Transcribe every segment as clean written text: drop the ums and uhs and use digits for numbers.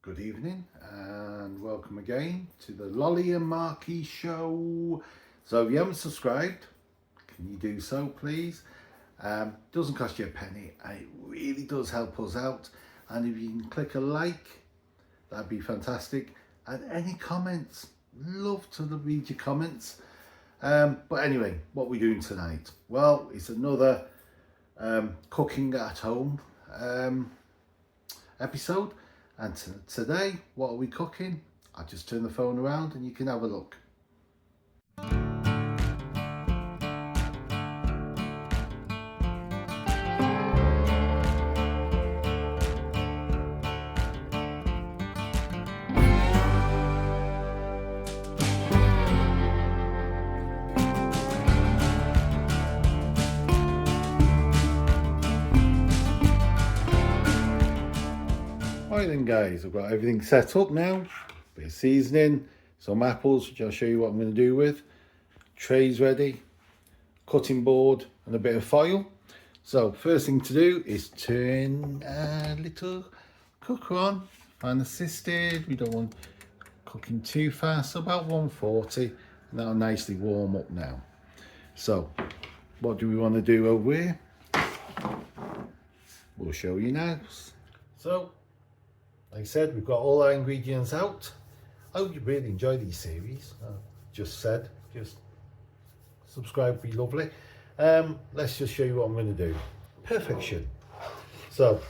Good evening and welcome again to the Lolly and Marky show. So if you haven't subscribed, can you do so please? Doesn't cost you a penny and it really does help us out, and if you can click a like, that'd be fantastic. And any comments, love to read your comments. But anyway, what we're doing tonight, well, it's another cooking at home episode. And today, what are we cooking? I'll just turn the phone around and you can have a look. Right then guys, I've got everything set up now. Bit of seasoning, some apples, which I'll show you what I'm going to do with. Trays ready, cutting board and a bit of foil. So first thing to do is turn a little cooker on, fan assisted. We don't want cooking too fast, so about 140, and that'll nicely warm up now. So what do we want to do over here? We'll show you now. So like I said, we've got all our ingredients out. I hope you really enjoy these series. Just subscribe would be lovely. Let's just show you what I'm going to do. Perfection. So,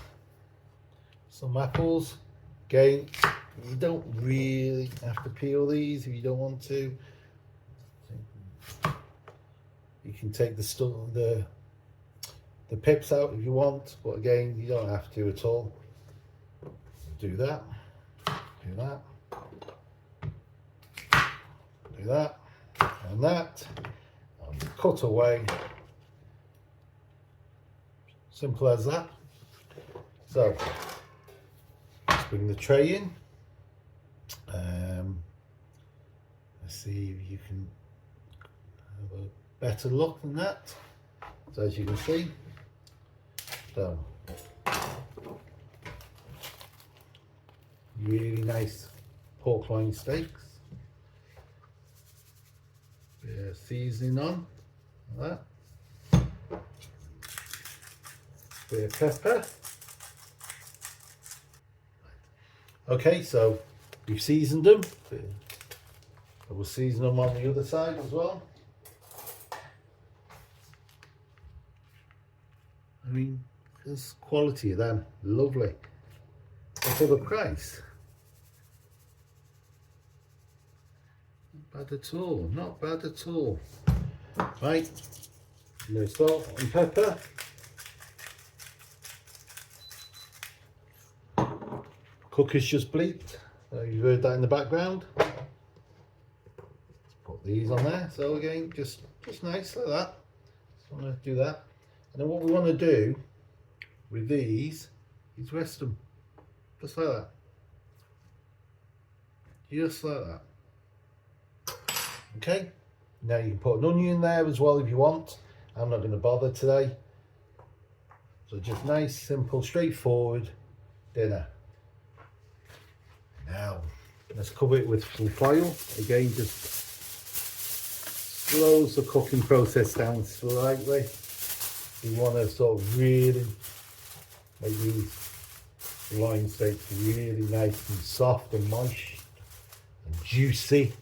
some apples. Again, you don't really have to peel these if you don't want to. You can take the pips out if you want, but again, you don't have to at all. Do that, do that, do that, and that, and cut away. Simple as that. So, let's bring the tray in. Let's see if you can have a better look than that. So as you can see, so really nice pork loin steaks. Bit of seasoning on, like that. Bit of pepper. Okay, so we've seasoned them. We'll season them on the other side as well. I mean, there's quality of them, lovely. And for the price, not bad at all, not bad at all. Right, no salt and pepper. Cooker's just bleeped, you've heard that in the background. Let's put these on there. So again, just nice like that. Just want to do that. And then what we want to do with these is rest them. Just like that. Just like that. Okay. Now you can put an onion there as well if you want. I'm not going to bother today. So just nice, simple, straightforward dinner. Now let's cover it with some foil. Again, just slows the cooking process down slightly. You want to sort of really make these loin steaks really nice and soft and moist and juicy.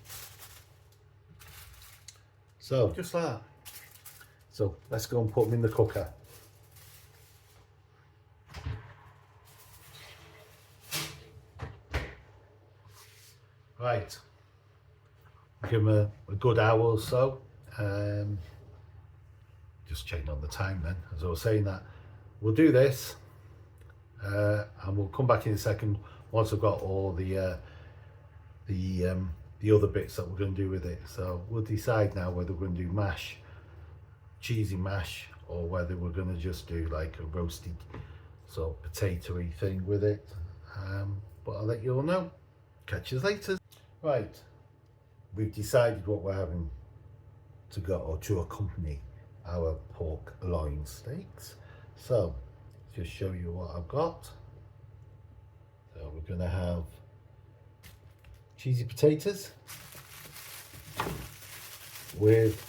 So just like that. So let's go and put them in the cooker. Right, give them a good hour or so. Just checking on the time then, as I was saying that. We'll do this. And we'll come back in a second once I've got all the other bits that we're going to do with it. So we'll decide now whether we're going to do mash, cheesy mash, or whether we're going to just do like a roasted sort of potatoey thing with it. But I'll let you all know. Catch you later. Right, we've decided what we're having to go or to accompany our pork loin steaks. So just show you what I've got. So we're going to have cheesy potatoes with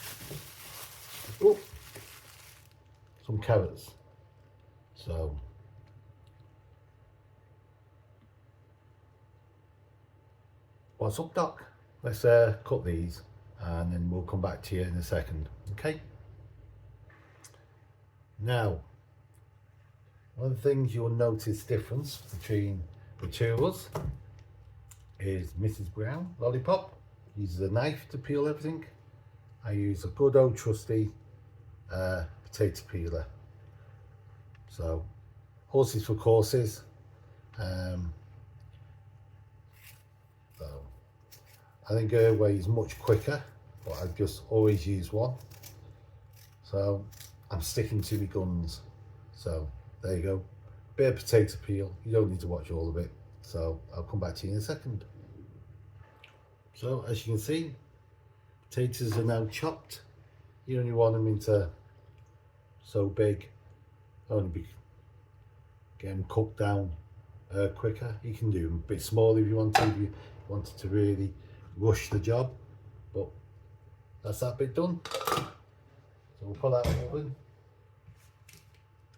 some carrots. So what's up, Doc? Let's cut these and then we'll come back to you in a second. Okay. Now, one of the things you'll notice difference between the two of us is Mrs. Brown, Lollipop, uses a knife to peel everything. I use a good old trusty potato peeler. So, horses for courses. So, I think her way is much quicker, but I just always use one. So, I'm sticking to my guns. So, there you go. Bit of potato peel. You don't need to watch all of it. So I'll come back to you in a second. So as you can see, potatoes are now chopped. You only want them into so big. Get them cooked down quicker. You can do them a bit smaller if you want to. If you wanted to really rush the job. But that's that bit done. So we'll pull out the oven.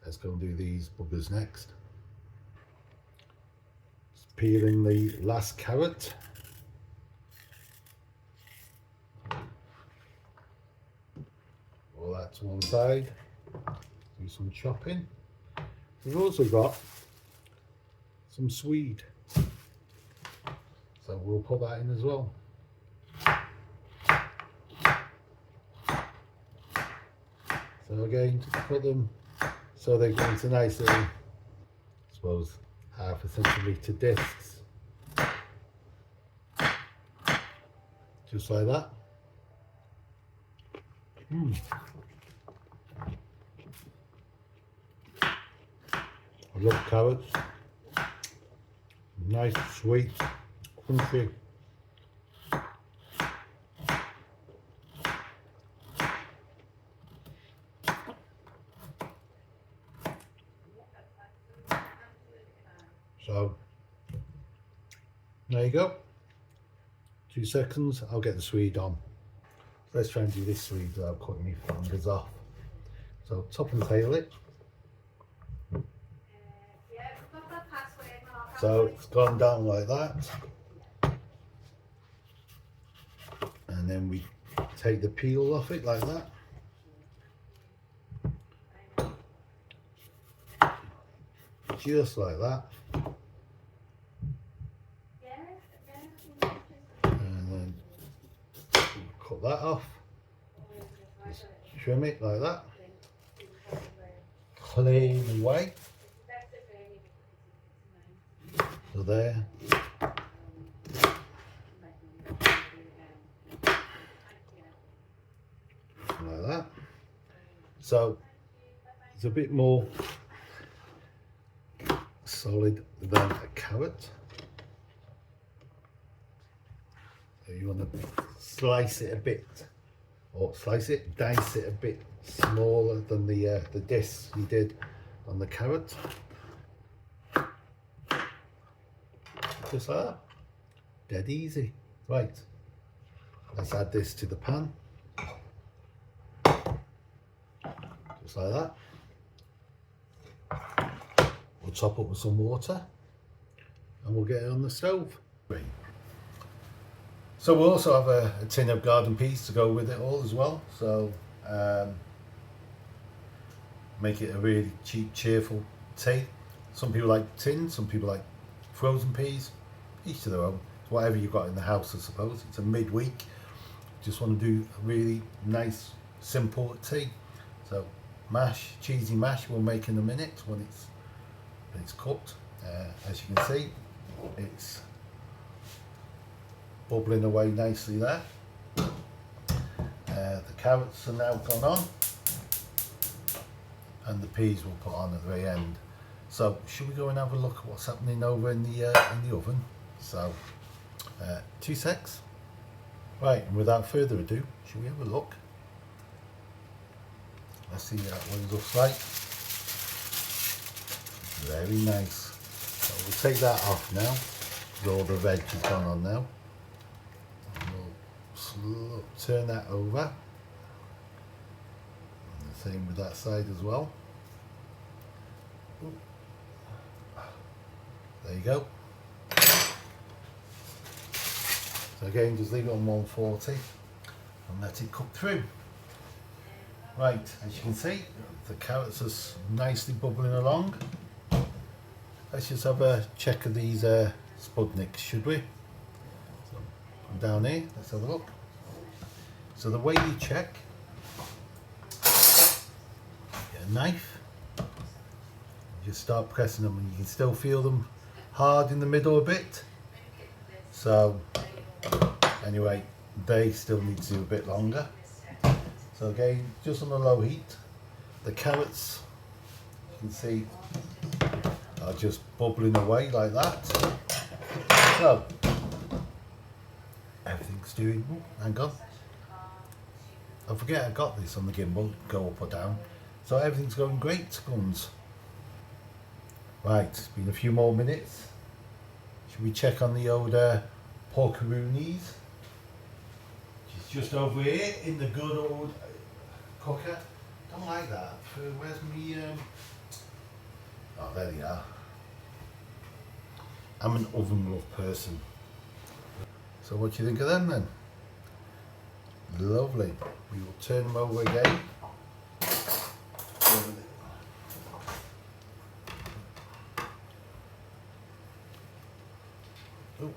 Let's go and do these buggers next. Just peeling the last carrot. All that to one side. Do some chopping. We've also got some swede. So we'll put that in as well. So again, just put them so they go into nice little, I suppose, 1/2 centimetre discs. Just like that. I love carrots. Nice, sweet, crunchy. So, there you go. 2 seconds, I'll get the swede on. So let's try and do this swede without cutting my fingers off. So top and tail it. So it's gone down like that. And then we take the peel off it like that. Just like that. And then cut that off. Just trim it like that. Clean away. So there. Like that. So it's a bit more solid than a carrot. So you want to slice it a bit, or dice it a bit smaller than the discs you did on the carrot. Just like that. Dead easy. Right. Let's add this to the pan. Just like that. We'll top up with some water and we'll get it on the stove. So we'll also have a tin of garden peas to go with it all as well. So make it a really cheap, cheerful tea. Some people like tin, some people like frozen peas. Each to their own. Whatever you've got in the house, I suppose. It's a midweek. Just want to do a really nice, simple tea. So mash, cheesy mash, we'll make in a minute when it's cooked. As you can see, it's bubbling away nicely there. The carrots are now gone on, and the peas we'll put on at the very end. So should we go and have a look at what's happening over in the oven? So 2 secs. Right, and without further ado, should we have a look? Let's see what it looks like. Very nice. So we'll take that off now. All the veg is gone on now. turn that over. And the same with that side as well. Ooh. There you go. So again, just leave it on 140 and let it cook through. Right, as you can see, the carrots are nicely bubbling along. Let's just have a check of these Spudniks, should we? So I'm down here, let's have a look. So the way you check, get a knife, just start pressing them, and you can still feel them hard in the middle a bit. So anyway, they still need to do a bit longer. So again, just on a low heat, the carrots, you can see, are just bubbling away like that. So everything's doing, hang on, I forget I got this on the gimbal, go up or down. So everything's going great, guns. Right, it's been a few more minutes. Should we check on the old porcaroonies? It's just over here in the good old cooker. Don't like that. Where's me? Oh, there they are. I'm an oven glove person. So what do you think of them then? Lovely. We will turn them over again. Oh,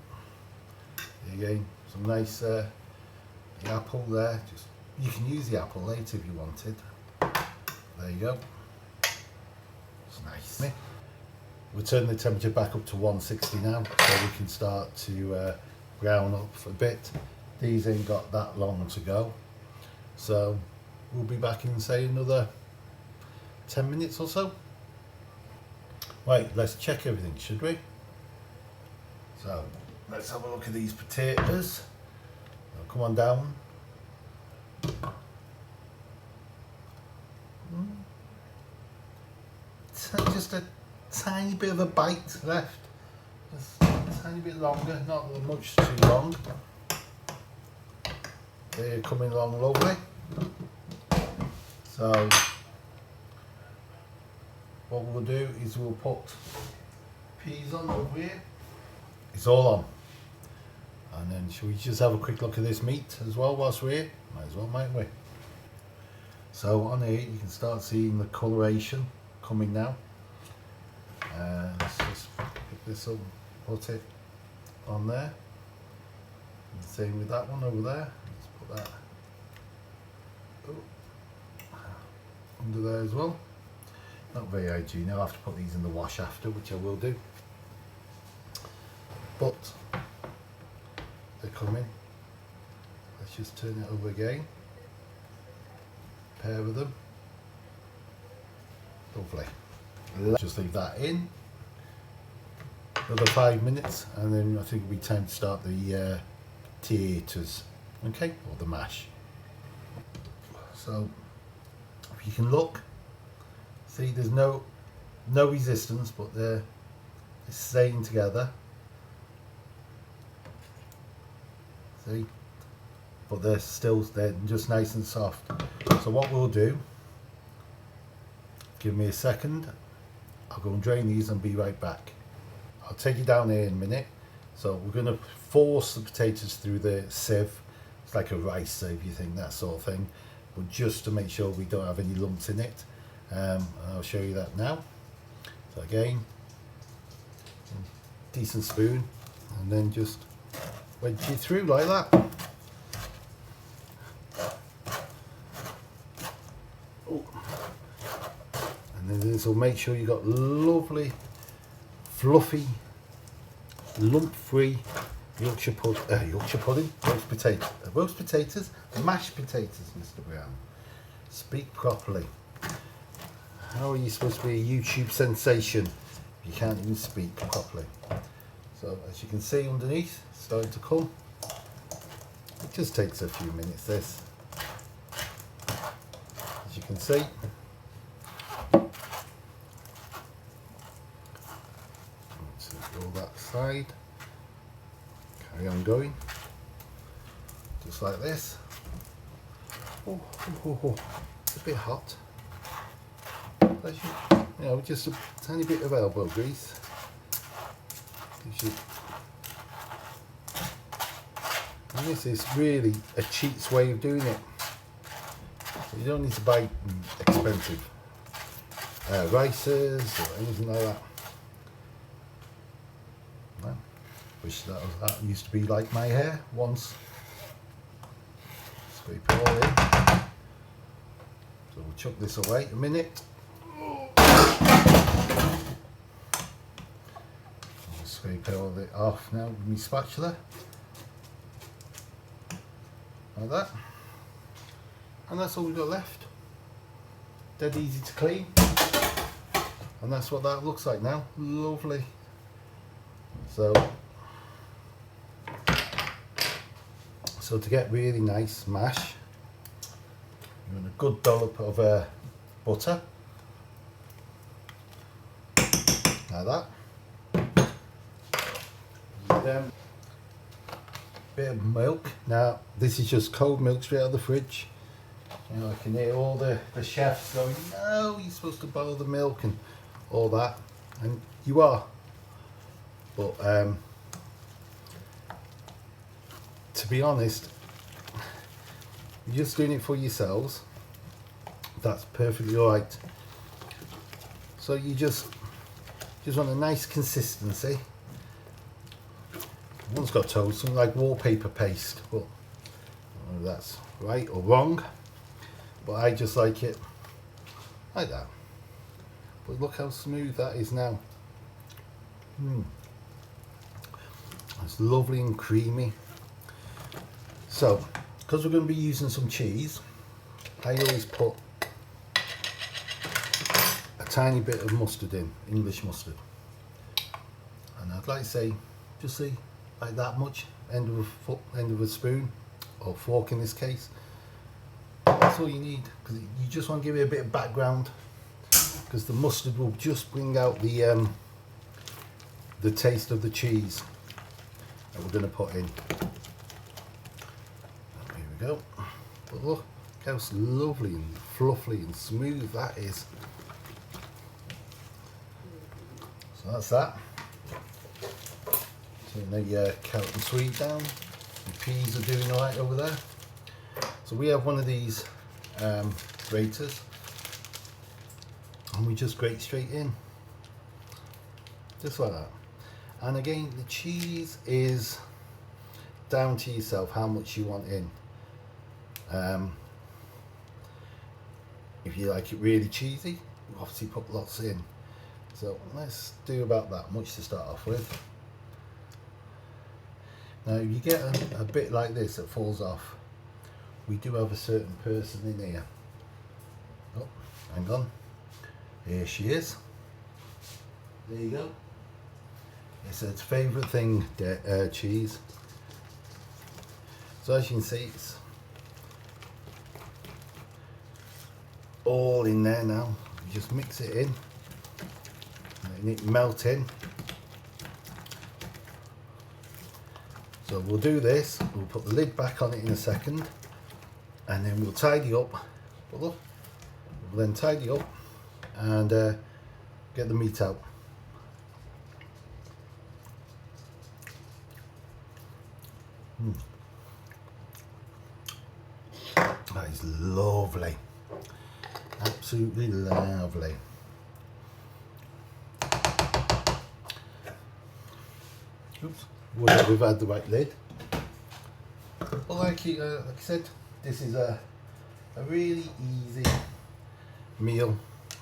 again, some nice the apple there. Just you can use the apple later if you wanted. There you go. It's nice. We'll turn the temperature back up to 160 now, so we can start to brown up a bit. These ain't got that long to go, so we'll be back in, say, another 10 minutes or so. Right, let's check everything, should we? So let's have a look at these potatoes. Now, come on down. Just a tiny bit of a bite left. Just a tiny bit longer, not much too long. They're coming along lovely. So what we'll do is we'll put peas on over here. It's all on. And then should we just have a quick look at this meat as well whilst we're here? Might as well, mightn't we? So on here you can start seeing the coloration coming now. Let's just pick this up, put it on there. And same with that one over there. Let's put that under there as well. Not very hygienic. I'll have to put these in the wash after, which I will do. But they're coming. Let's just turn it over again. Pair with them. Lovely. Let's just leave that in. Another 5 minutes, and then I think it'll be time to start the potatoes. Okay, or the mash. So if you can look, see there's no resistance, but they're staying together. See, but they're just nice and soft. So what we'll do, give me a second, I'll go and drain these and be right back. I'll take you down here in a minute. So we're going to force the potatoes through the sieve. It's like a rice sieve, you think, that sort of thing, but just to make sure we don't have any lumps in it. I'll show you that now. So again, decent spoon, and then just wedge it through like that. Oh. And then this will make sure you've got lovely, fluffy, lump-free Yorkshire pudding, roast potatoes, mashed potatoes, Mr. Brown. Speak properly. How are you supposed to be a YouTube sensation if you can't even speak properly? So as you can see underneath, it's starting to come. It just takes a few minutes, this. As you can see. Let's go that side. Carry on going. just like this. It's a bit hot. You know, just a tiny bit of elbow grease. And this is really a cheats way of doing it. So you don't need to buy expensive rices or anything like that. Well, wish that used to be like my hair once. Scrape it all in. So we'll chuck this away a minute. I'll scrape all it off now with my spatula. Like that. And that's all we've got left. Dead easy to clean. And that's what that looks like now. Lovely. So to get really nice mash, you want a good dollop of butter. Like that. Then bit of milk. Now this is just cold milk straight out of the fridge. You know, I can hear all the chefs going, no, you're supposed to boil the milk and all that, and you are, but to be honest, you're just doing it for yourselves. That's perfectly alright. So you just want a nice consistency. One's got told something like wallpaper paste, but I don't know if that's right or wrong, but I just like it like that. But look how smooth that is now. It's lovely and creamy. So because we're going to be using some cheese, I always put a tiny bit of mustard in, English mustard, and I'd like to say just see like that much, end of a spoon or fork in this case. That's all you need, because you just want to give it a bit of background, because the mustard will just bring out the taste of the cheese that we're going to put in. Here we go. But look how lovely and fluffy and smooth that is. So that's that. Turn the carrot and sweet down. The peas are doing alright over there. So we have one of these graters, and we just grate straight in, just like that. And again, the cheese is down to yourself how much you want in. If you like it really cheesy, you obviously put lots in. So let's do about that much to start off with. Now if you get a bit like this that falls off, we do have a certain person in here. Oh, hang on. Here she is. There you go. It's its favourite thing, cheese. So as you can see, it's all in there now. You just mix it in, letting it melt in. So we'll do this, we'll put the lid back on it in a second, and then we'll tidy up. But look, we'll then tidy up and get the meat out. That is lovely, absolutely lovely. Oops, whether we've had the right lid. But like I said, this is a really easy meal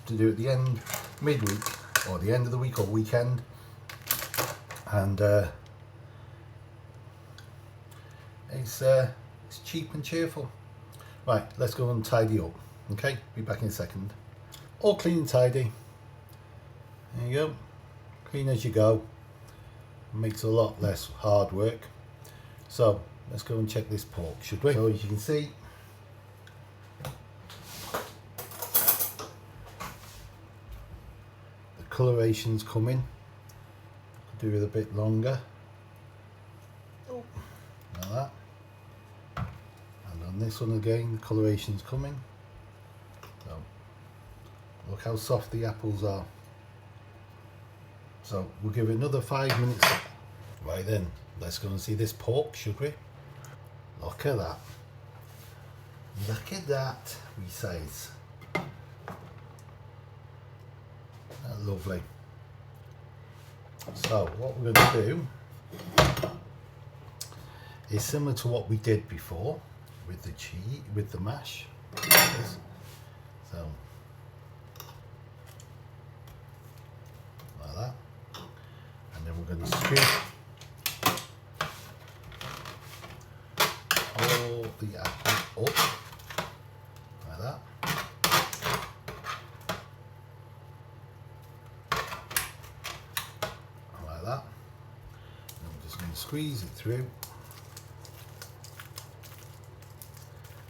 to do at the end, midweek, or the end of the week or weekend, and it's cheap and cheerful. Right, let's go and tidy up. Okay, be back in a second. All clean and tidy. There you go, clean as you go. Makes a lot less hard work. So let's go and check this pork, should we? So as you can see, the coloration's coming. Do it a bit longer. Oh, like that. And this one again, the coloration's coming. So look how soft the apples are. So we'll give it another 5 minutes. Right then, let's go and see this pork, should we? Look at that. Look at that, we says. Lovely. So what we're going to do is similar to what we did before with the cheese, with the mash. So like that, and then we're going to scoop all the apple up like that. Like that. And we're just going to squeeze it through.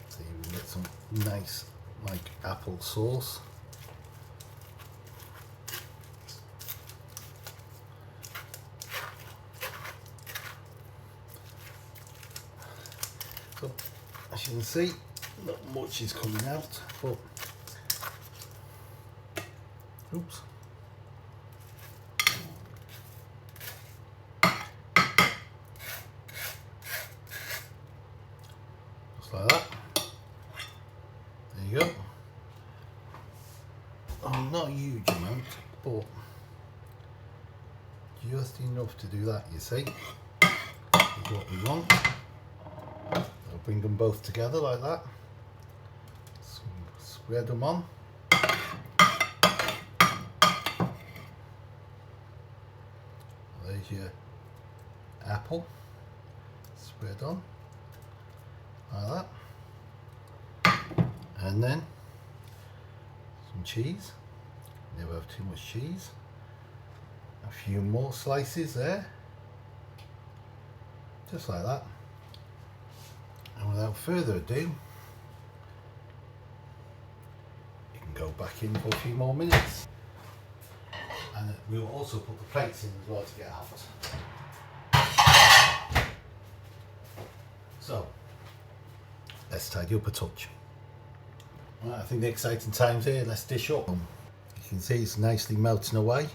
So you can get some nice like apple sauce. So as you can see, not much is coming out, but oops. Just like that. There you go. Not a huge amount, but just enough to do that, you see. Is what we want. I'll bring them both together like that. Spread them on. There's your apple. Spread on. Like that. And then some cheese. Never have too much cheese. A few more slices there. Just like that. And without further ado, you can go back in for a few more minutes. And we'll also put the plates in as well to get out. So, let's tidy up a touch. Right, I think the exciting time's here. Let's dish up. You can see it's nicely melting away.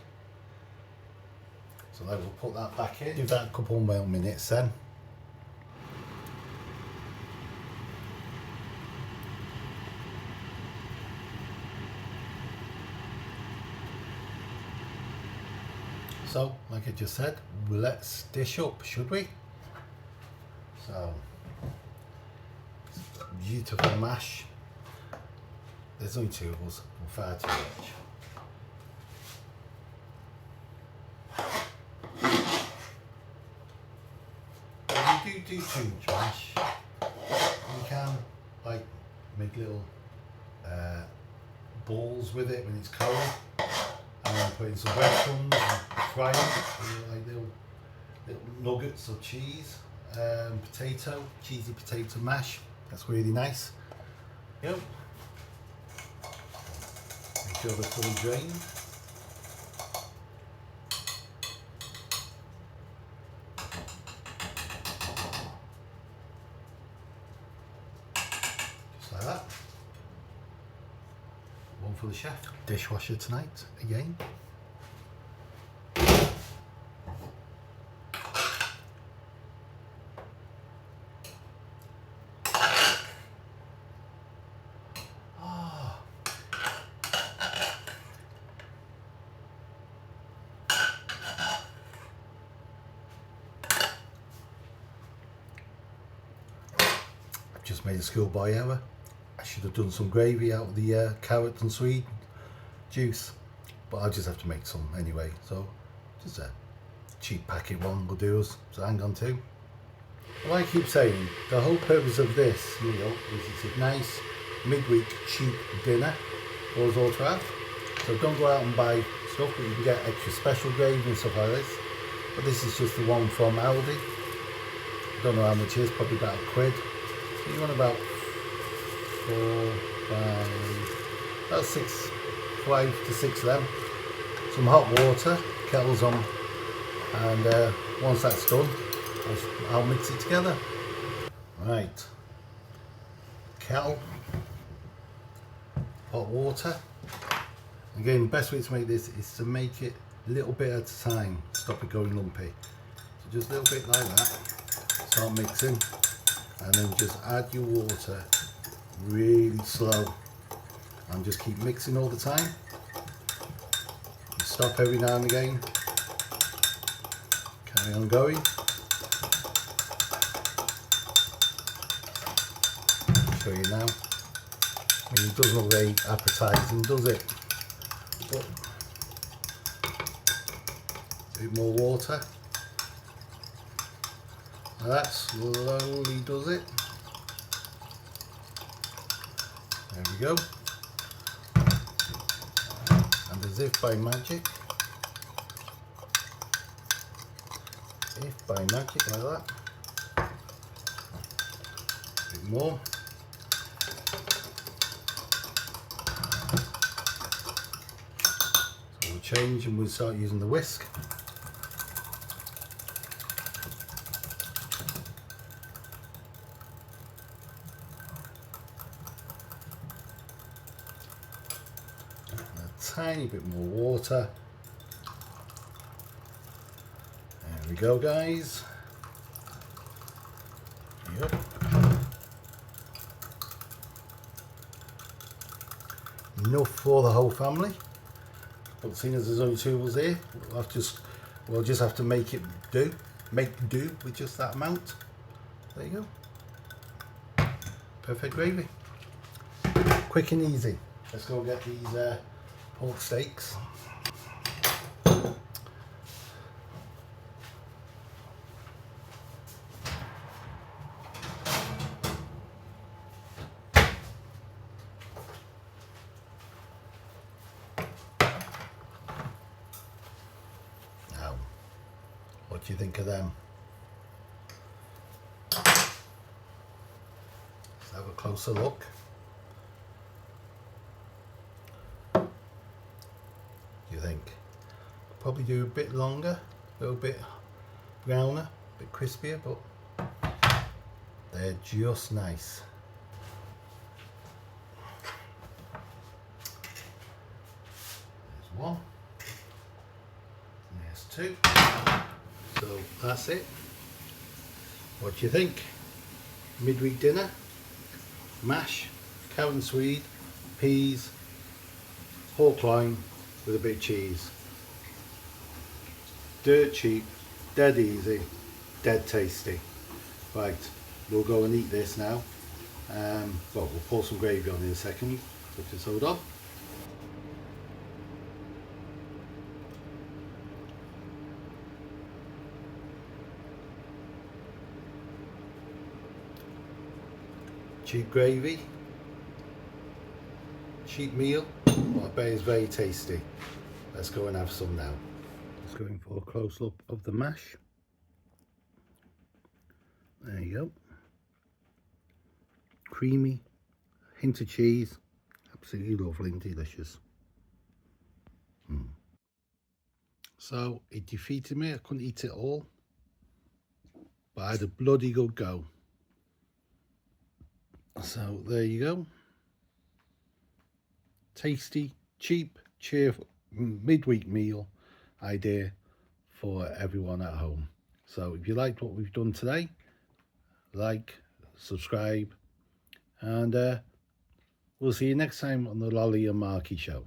So I will put that back in. Give that a couple more minutes then. So, like I just said, let's dish up, should we? So, beautiful mash. There's only two of us, we're far too much. If you do too much mash, you can like make little balls with it when it's cold, and then put in some breadcrumbs and fry them, like little nuggets of cheese, cheesy potato mash. That's really nice. Yep. Make sure they're fully drained. Just like that. One for the chef. Dishwasher tonight, again. Just made a schoolboy error. I should have done some gravy out of the carrot and sweet juice, but I'll just have to make some anyway. So just a cheap packet one will do us. So hang on to. Well, I keep saying the whole purpose of this meal is it's a nice midweek cheap dinner for us all to have. So don't go out and buy stuff, but you can get extra special gravy and stuff like this. But this is just the one from Aldi. I don't know how much it is, probably about £1. So you want about 5 to 6 of them. Some hot water, kettle's on, and once that's done, I'll mix it together. Right, kettle, hot water. Again, the best way to make this is to make it a little bit at a time, stop it going lumpy. So just a little bit like that, start mixing, and then just add your water really slow and just keep mixing all the time. You stop every now and again, carry on going. I'll show you now. I mean, it doesn't look very appetizing, does it? But a bit more water. Now that slowly does it. There we go. And as if by magic, like that. A bit more. So we'll change and we'll start using the whisk. Tiny bit more water. There we go, guys. Yep. Enough for the whole family. But seeing as there's only 2 of us here, we'll just have to make do with just that amount. There you go. Perfect gravy. Quick and easy. Let's go get these pork steaks. Now, what do you think of them? Let's have a closer look. You think? Probably do a bit longer, a little bit browner, a bit crispier, but they're just nice. There's one, there's 2. So that's it. What do you think? Midweek dinner, mash, carrot and swede, peas, pork loin with a bit of cheese. Dirt cheap, dead easy, dead tasty. Right, we'll go and eat this now. Well, we'll pour some gravy on in a second. Put this hold on. Cheap gravy, cheap meal, but I bet it's very tasty. Let's go and have some now. Just going for a close look of the mash. There you go. Creamy, hint of cheese, absolutely lovely and delicious. So it defeated me, I couldn't eat it all, but I had a bloody good go. So there you go. Tasty, cheap, cheerful midweek meal idea for everyone at home. So if you liked what we've done today, like, subscribe, and we'll see you next time on the Lolly and Marky Show.